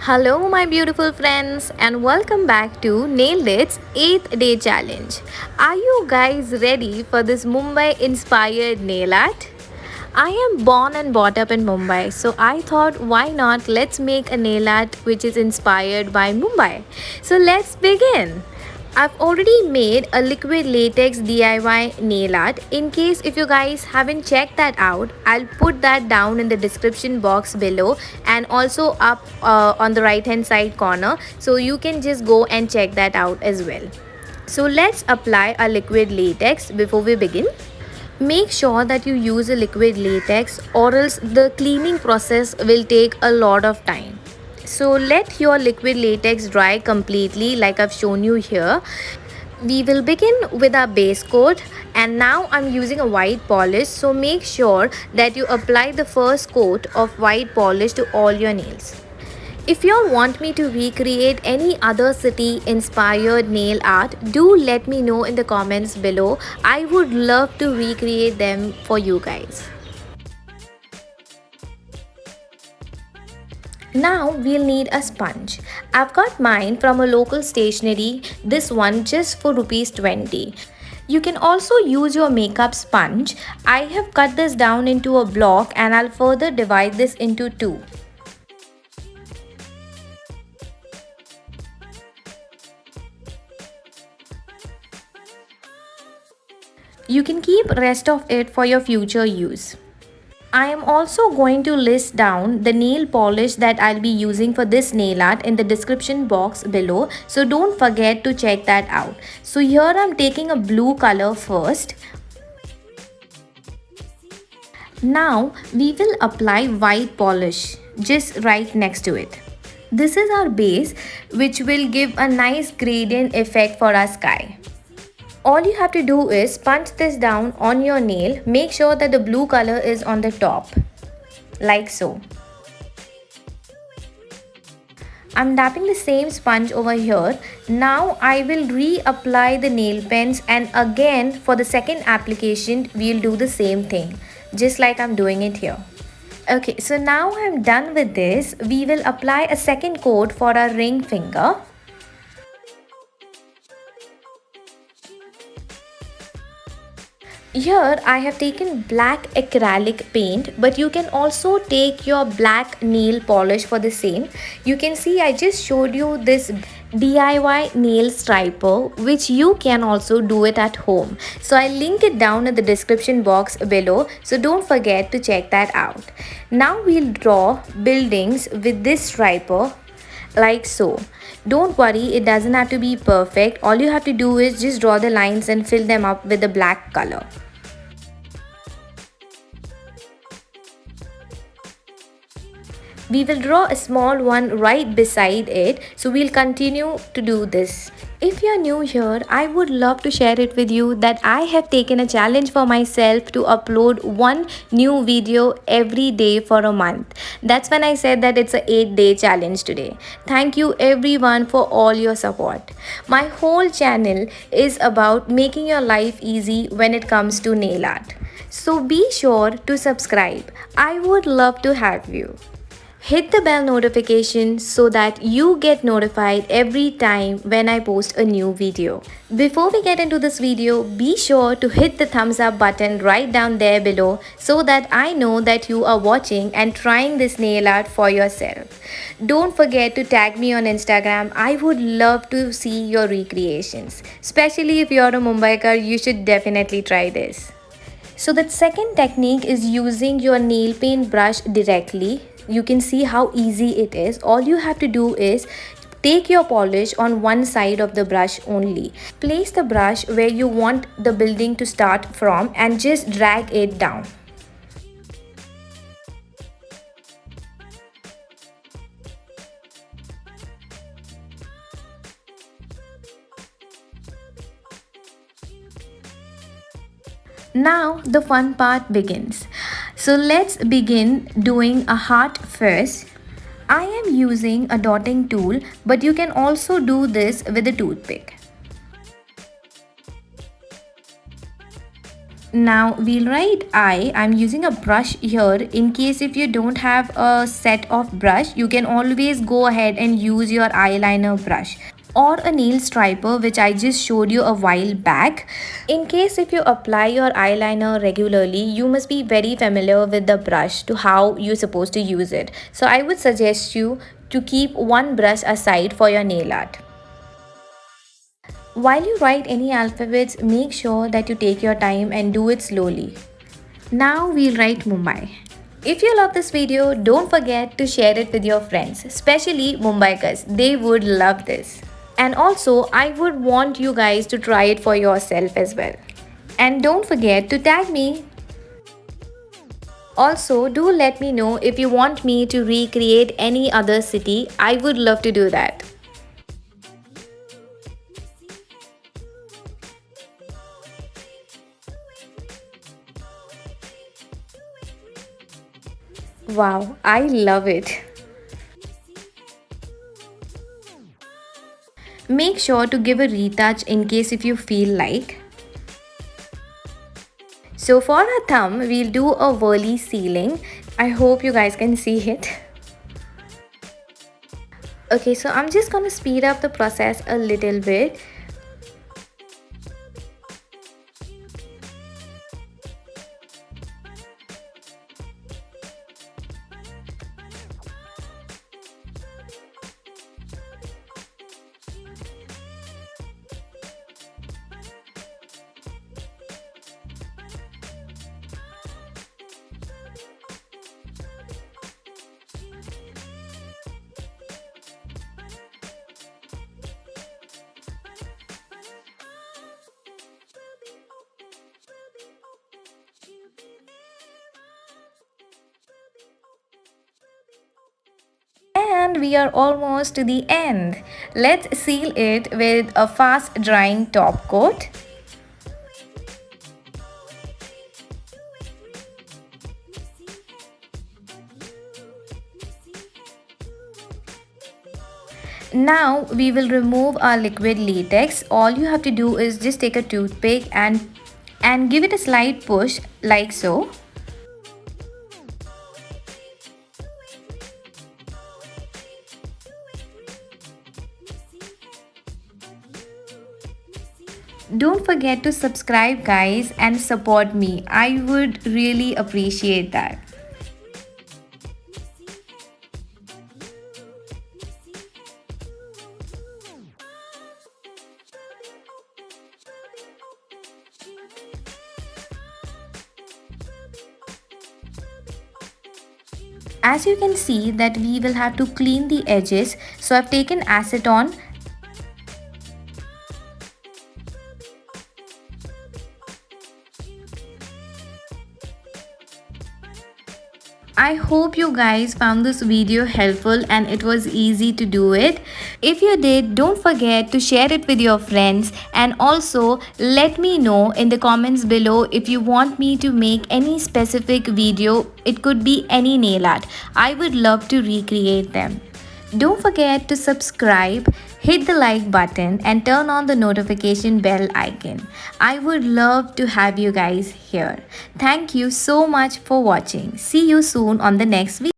Hello, my beautiful friends, and welcome back to Nailed It's 8th Day Challenge. Are you guys ready for this Mumbai inspired nail art? I am born and brought up in Mumbai, so I thought why not let's make a nail art which is inspired by Mumbai. So let's begin. I've already made a liquid latex DIY nail art. In case if you guys haven't checked that out, I'll put that down in the description box below and also up on the right hand side corner, so you can just go and check that out as well. So let's apply a liquid latex before we begin. Make sure that you use a liquid latex or else the cleaning process will take a lot of time. So let your liquid latex dry completely like I've shown you here. We will begin with our base coat, and now I'm using a white polish, so make sure that you apply the first coat of white polish to all your nails. If you all want me to recreate any other city inspired nail art, do let me know in the comments below. I would love to recreate them for you guys. Now we'll need a sponge. I've got mine from a local stationery, this one just for rupees 20. You can also use your makeup sponge. I have cut this down into a block and I'll further divide this into two. You can keep rest of it for your future use. I am also going to list down the nail polish that I'll be using for this nail art in the description box below, so don't forget to check that out. So here I'm taking a blue color first. Now we will apply white polish just right next to it. This is our base, which will give a nice gradient effect for our sky. All you have to do is punch this down on your nail. Make sure that the blue color is on the top, like so. I'm dapping the same sponge over here. Now I will reapply the nail pens, and again for the second application we'll do the same thing, just like I'm doing it here. Okay, so now I'm done with this. We will apply a second coat for our ring finger. Here I have taken black acrylic paint, but you can also take your black nail polish for the same. You can see I just showed you this DIY nail striper, which you can also do it at home. So I'll link it down in the description box below, so don't forget to check that out. Now we'll draw buildings with this striper like so. Don't worry, it doesn't have to be perfect. All you have to do is just draw the lines and fill them up with the black color. We will draw a small one right beside it, so we'll continue to do this. If you're new here, I would love to share it with you that I have taken a challenge for myself to upload one new video every day for a month. That's when I said that it's a 8-day challenge today. Thank you everyone for all your support. My whole channel is about making your life easy when it comes to nail art. So be sure to subscribe. I would love to have you. Hit the bell notification so that you get notified every time when I post a new video. Before we get into this video, be sure to hit the thumbs up button right down there below so that I know that you are watching and trying this nail art for yourself. Don't forget to tag me on Instagram. I would love to see your recreations. Especially if you're a Mumbaiker, you should definitely try this. So the second technique is using your nail paint brush directly. You can see how easy it is. All you have to do is take your polish on one side of the brush only. Place the brush where you want the building to start from and just drag it down. Now the fun part begins. So let's begin doing a heart first. I am using a dotting tool, but you can also do this with a toothpick. Now we'll write I. I'm using a brush here. In case if you don't have a set of brush, you can always go ahead and use your eyeliner brush or a nail striper, which I just showed you a while back. In case if you apply your eyeliner regularly, you must be very familiar with the brush to how you're supposed to use it. So I would suggest you to keep one brush aside for your nail art. While you write any alphabets, make sure that you take your time and do it slowly. Now we'll write Mumbai. If you love this video, don't forget to share it with your friends, especially Mumbaikas. They would love this. And also, I would want you guys to try it for yourself as well. And don't forget to tag me. Also, do let me know if you want me to recreate any other city. I would love to do that. Wow, I love it. Make sure to give a retouch in case if you feel like. So for our thumb, we'll do a whirly ceiling. I hope you guys can see it. Okay, so I'm just gonna speed up the process a little bit. And we are almost to the end. Let's seal it with a fast drying top coat. Now we will remove our liquid latex. All you have to do is just take a toothpick and give it a slight push like so. Don't forget to subscribe guys and support me. I would really appreciate that. As you can see that we will have to clean the edges, so I've taken acetone. I hope you guys found this video helpful and it was easy to do it. If you did, don't forget to share it with your friends, and also let me know in the comments below if you want me to make any specific video. It could be any nail art. I would love to recreate them. Don't forget to subscribe, hit the like button and turn on the notification bell icon. I would love to have you guys here. Thank you so much for watching. See you soon on the next video.